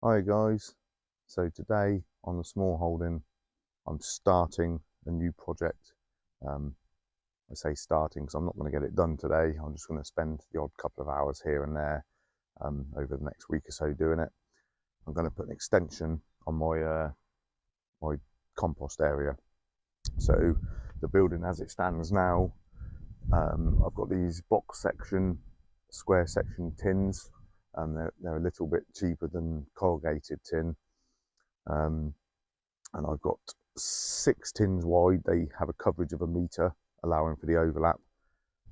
Hi guys, so today on the Smallholding I'm starting a new project. I say starting because I'm not going to get it done today. I'm just going to spend the odd couple of hours here and there over the next week or so doing it. I'm going to put an extension on my compost area. So the building as it stands now, I've got these box section, square section tins. They're a little bit cheaper than corrugated tin. And I've got 6 tins wide. They have a coverage of 1 metre, allowing for the overlap.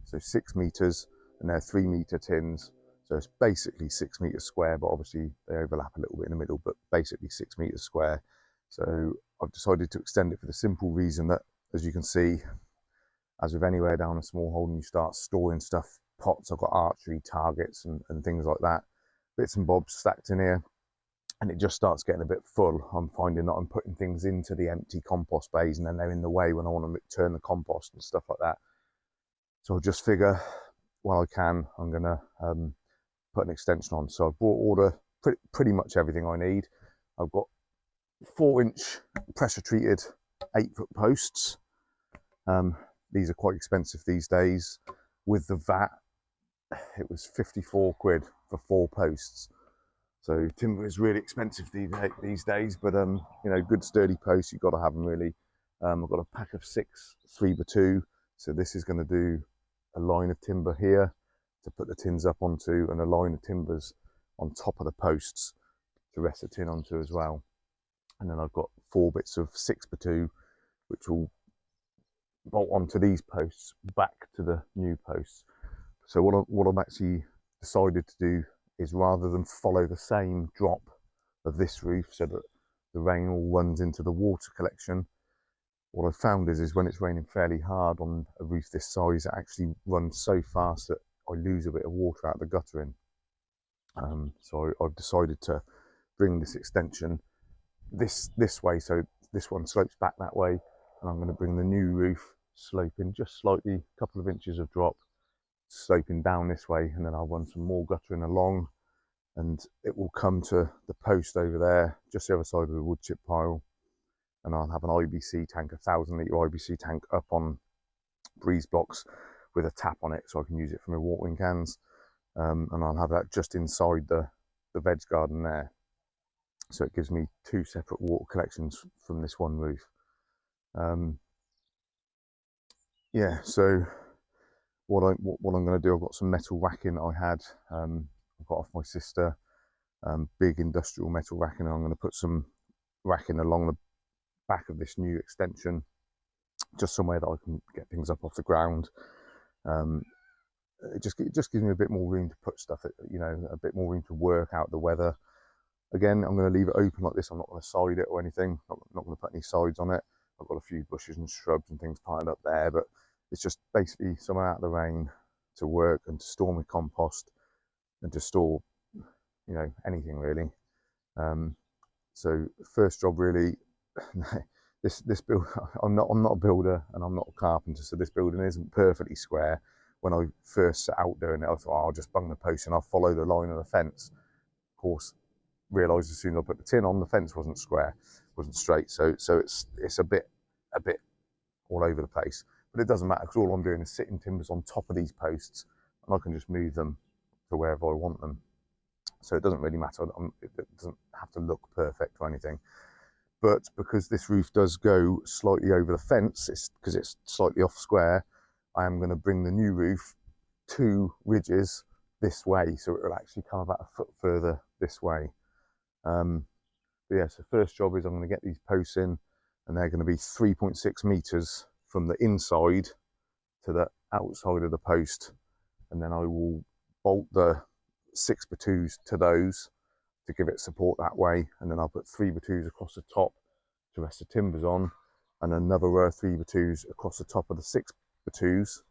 So 6 metres, and they're 3 metre tins. So it's basically 6 metres square, but obviously they overlap a little bit in the middle, but basically 6 metres square. So I've decided to extend it for the simple reason that, as you can see, as with anywhere down a Smallholding, you start storing stuff, pots. I've got archery targets and things like that, bits and bobs stacked in here. And it just starts getting a bit full. I'm finding that I'm putting things into the empty compost bays and then they're in the way when I want to turn the compost and stuff like that. So I just figure, while I can, I'm going to put an extension on. So I've brought pretty much everything I need. I've got 4-inch pressure treated 8-foot posts. These are quite expensive these days. With the VAT, it was 54 quid for 4 posts. So timber is really expensive these days, but you know, good sturdy posts, you've got to have them really. I've got a pack of 6 3x2, so this is going to do a line of timber here to put the tins up onto, and a line of timbers on top of the posts to rest the tin onto as well. And then I've got 4 bits of 6x2, which will bolt onto these posts back to the new posts. So what I've actually decided to do is, rather than follow the same drop of this roof so that the rain all runs into the water collection, what I've found is when it's raining fairly hard on a roof this size, it actually runs so fast that I lose a bit of water out of the guttering. So I've decided to bring this extension this way, so this one slopes back that way, and I'm going to bring the new roof sloping just slightly, a couple of inches of drop, sloping down this way, and then I'll run some more guttering along, and it will come to the post over there, just the other side of the wood chip pile, and I'll have an IBC tank, a 1,000-litre IBC tank up on breeze blocks with a tap on it, so I can use it for my watering cans, and I'll have that just inside the veg garden there, so it gives me 2 separate water collections from this one roof. Yeah, so what I'm going to do, I've got some metal racking that I had, I got off my sister, big industrial metal racking, and I'm going to put some racking along the back of this new extension, just somewhere that I can get things up off the ground. It just gives me a bit more room to put stuff, you know, a bit more room to work out the weather. Again, I'm going to leave it open like this. I'm not going to side it or anything. I'm not going to put any sides on it. I've got a few bushes and shrubs and things piled up there, but it's just basically somewhere out of the rain to work and to store my compost and to store, you know, anything really. So first job really, this build, I'm not a builder and I'm not a carpenter, so this building isn't perfectly square. When I first set out doing it, I thought, oh, I'll just bung the post and I'll follow the line of the fence. Of course, realised as soon as I put the tin on, the fence wasn't square, wasn't straight, so it's a bit all over the place. But it doesn't matter, because all I'm doing is sitting timbers on top of these posts, and I can just move them to wherever I want them. So it doesn't really matter. It doesn't have to look perfect or anything. But because this roof does go slightly over the fence, because it's slightly off square, I am going to bring the new roof 2 ridges this way, so it will actually come about 1 foot further this way. But yeah, so first job is I'm going to get these posts in, and they're going to be 3.6 meters from the inside to the outside of the post, and then I will bolt the 6x2s to those to give it support that way, and then I'll put 3x2s across the top to rest the timbers on, and another row of 3x2s across the top of the 6x2s,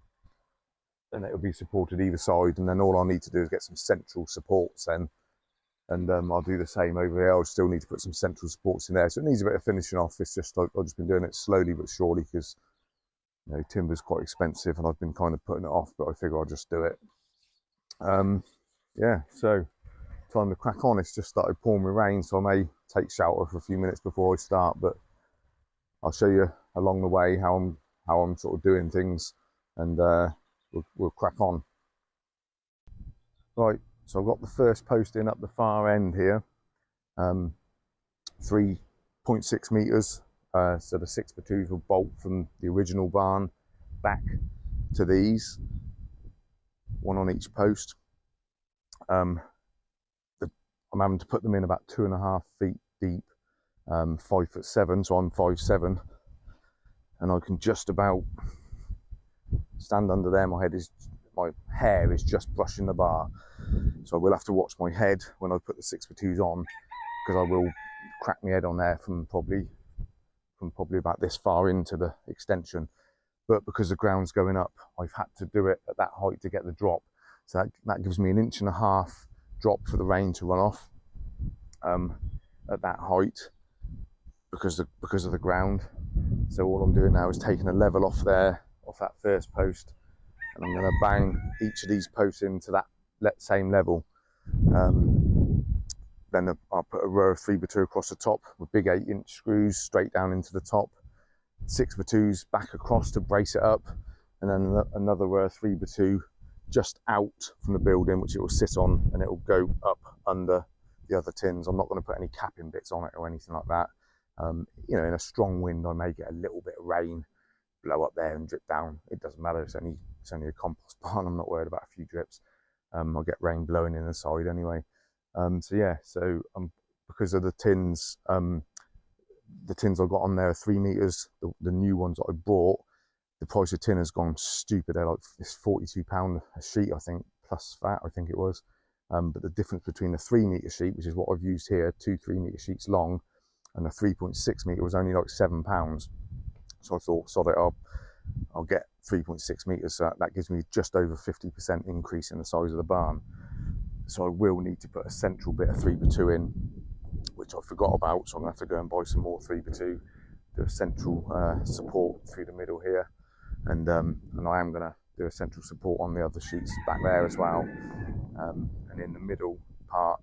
and it will be supported either side, and then all I need to do is get some central supports then, and I'll do the same over here. I'll still need to put some central supports in there, so it needs a bit of finishing off. It's just like I've just been doing it slowly but surely, because, you know, timber's quite expensive and I've been kind of putting it off, but I figure I'll just do it. Yeah, so time to crack on. It's just started pouring with rain, so I may take shelter for a few minutes before I start, but I'll show you along the way how I'm sort of doing things, and we'll crack on. Right, so I've got the first post in up the far end here, 3.6 meters. So the 6x2s will bolt from the original barn back to these, one on each post. I'm having to put them in about 2.5 feet deep, 5'7", so I'm 5'7", and I can just about stand under there. My hair is just brushing the bar, so I will have to watch my head when I put the 6x2s on, because I will crack my head on there from probably about this far into the extension. But because the ground's going up, I've had to do it at that height to get the drop. So that gives me 1.5 inches drop for the rain to run off at that height because of the ground. So all I'm doing now is taking a level off there, off that first post, and I'm going to bang each of these posts into that same level. Then I'll put a row of 3x2 across the top with big 8-inch screws straight down into the top, 6x2s back across to brace it up, and then another row of 3x2 just out from the building, which it will sit on, and it will go up under the other tins. I'm not going to put any capping bits on it or anything like that. You know, in a strong wind, I may get a little bit of rain blow up there and drip down. It doesn't matter. It's only a compost barn. I'm not worried about a few drips. I'll get rain blowing in the side anyway. So yeah, because of the tins I've got on there are 3 meters. The new ones that I bought, the price of tin has gone stupid. They're like, it's £42 a sheet, I think, plus VAT, I think it was. But the difference between the 3 meter sheet, which is what I've used here, 2 3-meter sheets long, and a 3.6 meter was only like £7. So I thought, sod it up, I'll get 3.6 meters. So that gives me just over 50% increase in the size of the barn. So I will need to put a central bit of 3x2 in, which I forgot about. So I'm gonna have to go and buy some more 3x2, do a central support through the middle here, and I am gonna do a central support on the other sheets back there as well. And in the middle part,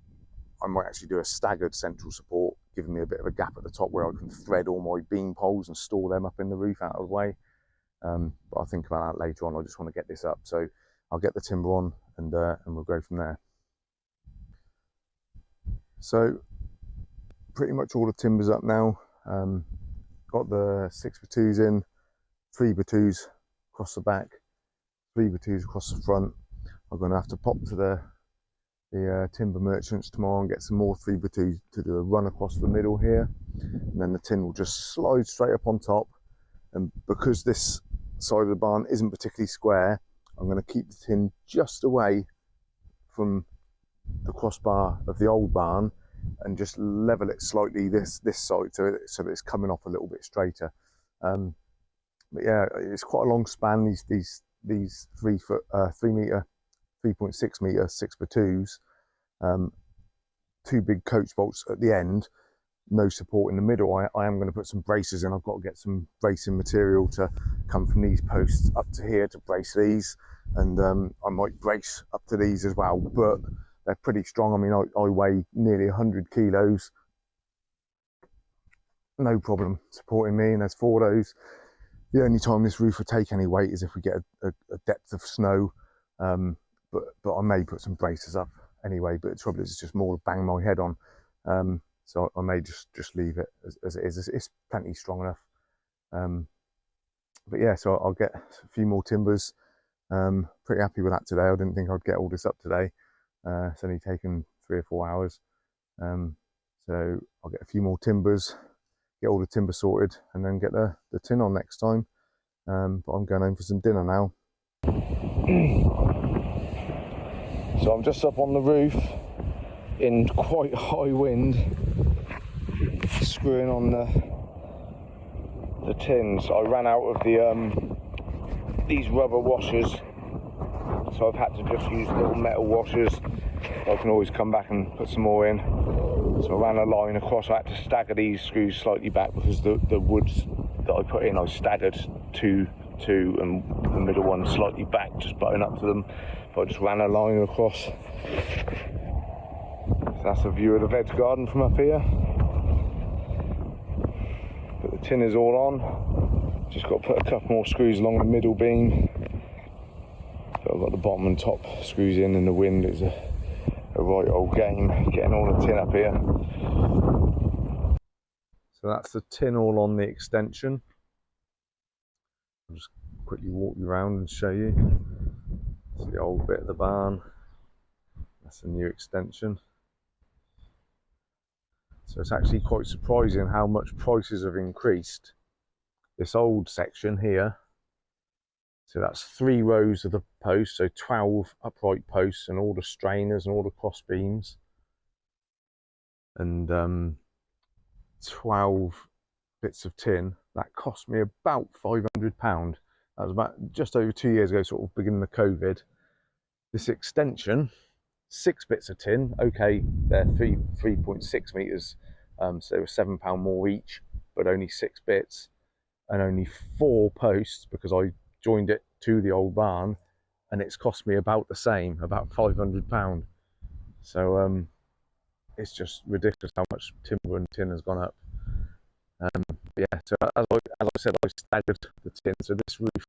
I might actually do a staggered central support, giving me a bit of a gap at the top where I can thread all my beam poles and store them up in the roof out of the way. But I'll think about that later on. I just want to get this up, so I'll get the timber on, and we'll go from there. So pretty much all the timber's up now. Got the 6x2s in, 3x2s across the back, 3x2s across the front. I'm going to have to pop to the timber merchants tomorrow and get some more 3x2s to do a run across the middle here, and then the tin will just slide straight up on top. And because this side of the barn isn't particularly square, I'm going to keep the tin just away from the crossbar of the old barn and just level it slightly this side so that it's coming off a little bit straighter. But yeah, it's quite a long span, these 3 meter 3.6 meter 6x2s, 2 big coach bolts at the end, no support in the middle. I am going to put some braces in. I've got to get some bracing material to come from these posts up to here to brace these, and I might brace up to these as well, but they're pretty strong. I mean, I weigh nearly 100 kilos, no problem supporting me, and there's 4 of those. The only time this roof will take any weight is if we get a depth of snow, but I may put some braces up anyway, but the trouble is it's just more to bang my head on. So I may just leave it as it is. It's plenty strong enough. But yeah, so I'll get a few more timbers. Pretty happy with that today. I didn't think I'd get all this up today. It's only taken 3 or 4 hours. So I'll get a few more timbers, get all the timber sorted, and then get the tin on next time. But I'm going home for some dinner now. So I'm just up on the roof in quite high wind, screwing on the tins. I ran out of these rubber washers, so I've had to just use little metal washers. I can always come back and put some more in. So I ran a line across. I had to stagger these screws slightly back because the woods that I put in, I staggered two, and the middle one slightly back, just butting up to them. But I just ran a line across. That's a view of the veg garden from up here. But the tin is all on. Just got to put a couple more screws along the middle beam. But I've got the bottom and top screws in, and the wind is a right old game getting all the tin up here. So that's the tin all on the extension. I'll just quickly walk you around and show you. That's the old bit of the barn. That's the new extension. So it's actually quite surprising how much prices have increased. This old section here, so that's 3 rows of the posts, so 12 upright posts and all the strainers and all the cross beams, and 12 bits of tin. That cost me about £500. That was about just over 2 years ago, sort of beginning of COVID. This extension, 6 bits of tin, okay, they're 3.6 meters, so they were £7 more each, but only 6 bits, and only 4 posts because I joined it to the old barn, and it's cost me about the same, about £500. So it's just ridiculous how much timber and tin has gone up. Yeah, so as I said, I staggered the tin. So this roof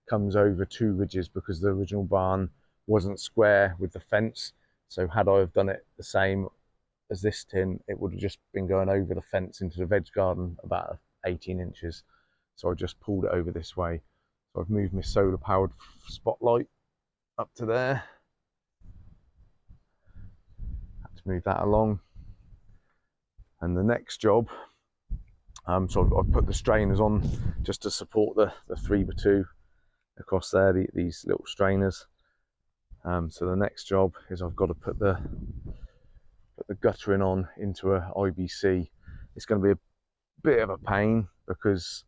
comes over 2 ridges because the original barn wasn't square with the fence. So had I have done it the same as this tin, it would have just been going over the fence into the veg garden about 18 inches. So I just pulled it over this way. So I've moved my solar powered spotlight up to there. Had to move that along. And the next job, so I've put the strainers on just to support the 3x2 across there, these little strainers. So the next job is I've got to put the guttering on into a IBC. It's going to be a bit of a pain because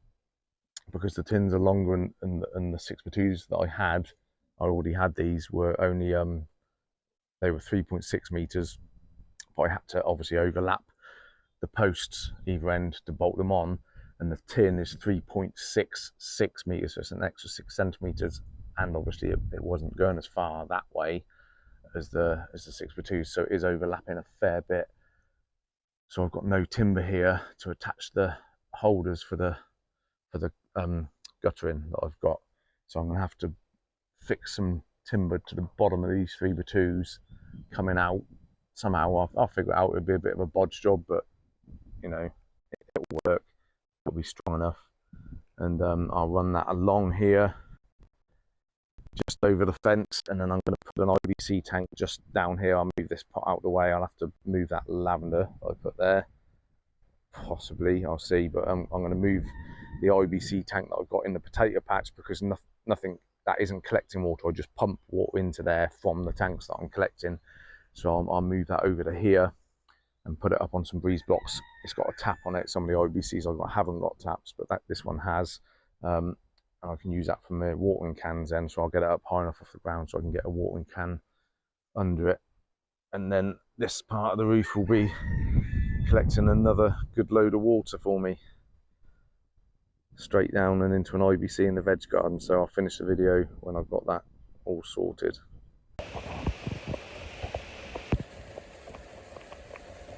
the tins are longer, and the 6x2s that I already had these were only they were 3.6 meters, but I had to obviously overlap the posts either end to bolt them on, and the tin is 3.66 meters, so it's an extra 6 centimeters, and obviously it wasn't going as far that way as the 6x2, so it is overlapping a fair bit. So I've got no timber here to attach the holders for the guttering that I've got, so I'm going to have to fix some timber to the bottom of these 3x2s coming out somehow. I'll figure it out. It'll be a bit of a bodge job, but you know, it'll work. It'll be strong enough, and I'll run that along here just over the fence, and then I'm going to put an IBC tank just down here. I'll move this pot out of the way. I'll have to move that lavender that I put there, possibly, I'll see, but I'm going to move the IBC tank that I've got in the potato patch, because nothing that isn't collecting water, I just pump water into there from the tanks that I'm collecting. So I'll move that over to here and put it up on some breeze blocks. It's got a tap on it. Some of the IBCs I've got haven't got taps, but this one has. And I can use that for my watering cans then, so I'll get it up high enough off the ground so I can get a watering can under it. And then this part of the roof will be collecting another good load of water for me, straight down and into an IBC in the veg garden. So I'll finish the video when I've got that all sorted.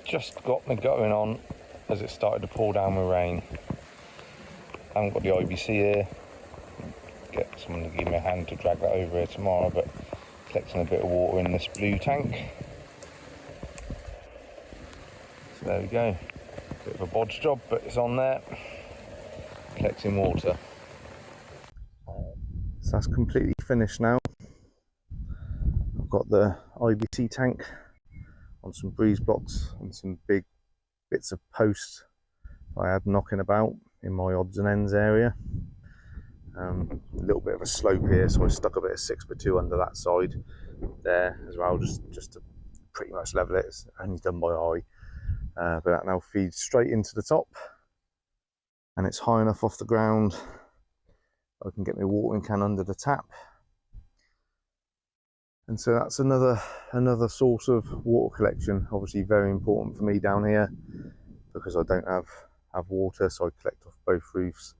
Just got my guttering on as it started to pour down with rain. I haven't got the IBC here. Get someone to give me a hand to drag that over here tomorrow, but collecting a bit of water in this blue tank. So there we go. Bit of a bodge job, but it's on there. Collecting water. So that's completely finished now. I've got the IBC tank on some breeze blocks and some big bits of post I had knocking about in my odds and ends area. A little bit of a slope here, so I stuck a bit of 6x2 under that side there as well, just to pretty much level it. It's only done by eye, but that now feeds straight into the top, and it's high enough off the ground I can get my watering can under the tap. And so that's another source of water collection. Obviously very important for me down here because I don't have water, so I collect off both roofs,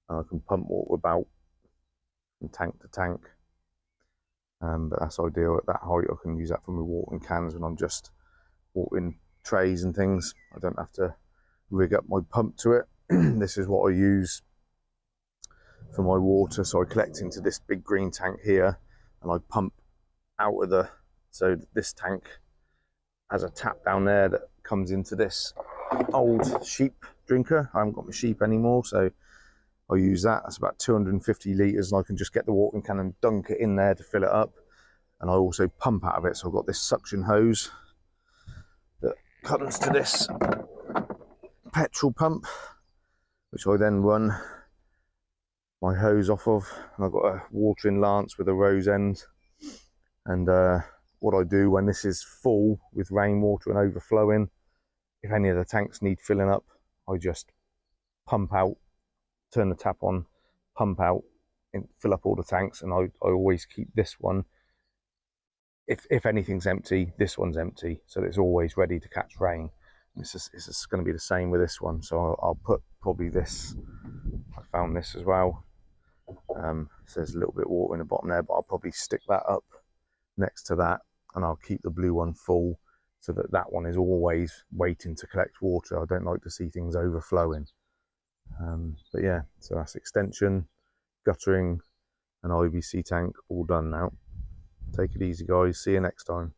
and I can pump water about from tank to tank. But that's ideal at that height. I can use that for my watering cans when I'm just watering trays and things. I don't have to rig up my pump to it. This is what I use for my water. So I collect into this big green tank here, and I pump out of the, so this tank has a tap down there that comes into this old sheep drinker. I haven't got my sheep anymore, so I use that. That's about 250 litres, and I can just get the watering can and dunk it in there to fill it up. And I also pump out of it, so I've got this suction hose that comes to this petrol pump, which I then run my hose off of, and I've got a watering lance with a rose end. And what I do when this is full with rainwater and overflowing, if any of the tanks need filling up, I just pump out, turn the tap on, pump out, and fill up all the tanks. And I always keep this one, if anything's empty, this one's empty, so that it's always ready to catch rain. It's just going to be the same with this one. So I'll put probably this, I found this as well. So there's a little bit of water in the bottom there, but I'll probably stick that up next to that, and I'll keep the blue one full so that that one is always waiting to collect water. I don't like to see things overflowing. But yeah, so that's extension, guttering, and IBC tank all done now. Take it easy, guys. See you next time.